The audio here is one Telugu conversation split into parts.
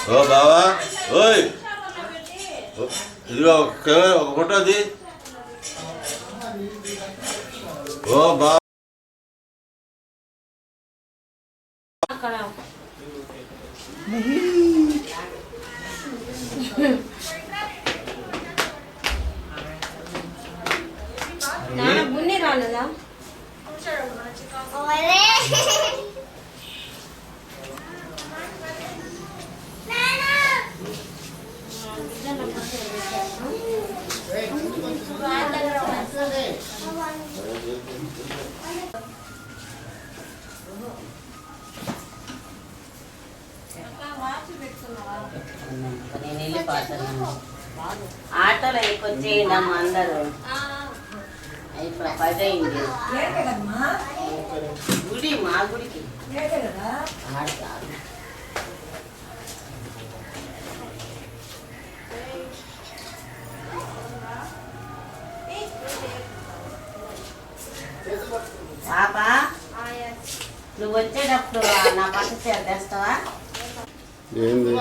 ఓ బావా ఓయ్ ఇదిగో ఒక ఫోటోది ఓ బావా బున్ని రాలేదా నేను వెళ్ళిపోతాను ఆటోలో ఎక్కువచ్చేయండి అందరూ ఇప్పుడు 10 అయింది గుడి మా గుడికి పాపా నువ్వు వచ్చేటప్పుడు నా పట్టు చీర తెస్తావా? ఏంది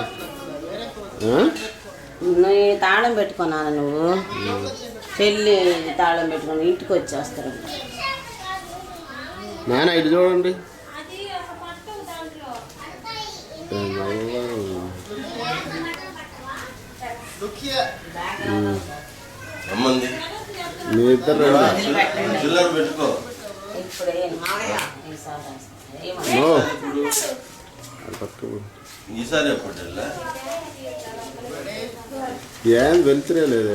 నువ్వు తాళం పెట్టుకున్నాను నువ్వు చెల్లి తాళం పెట్టుకుని ఇంటికి వచ్చేస్తారు నాన్న ఇటు చూడండి అమ్మంది మీ ఇద్దరు చిల్లర పెట్టుకో ఈసారి ఎప్పుడు ఏం వెళ్తురే లేదు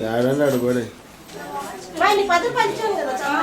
ఏడండి అడుగుడే కదా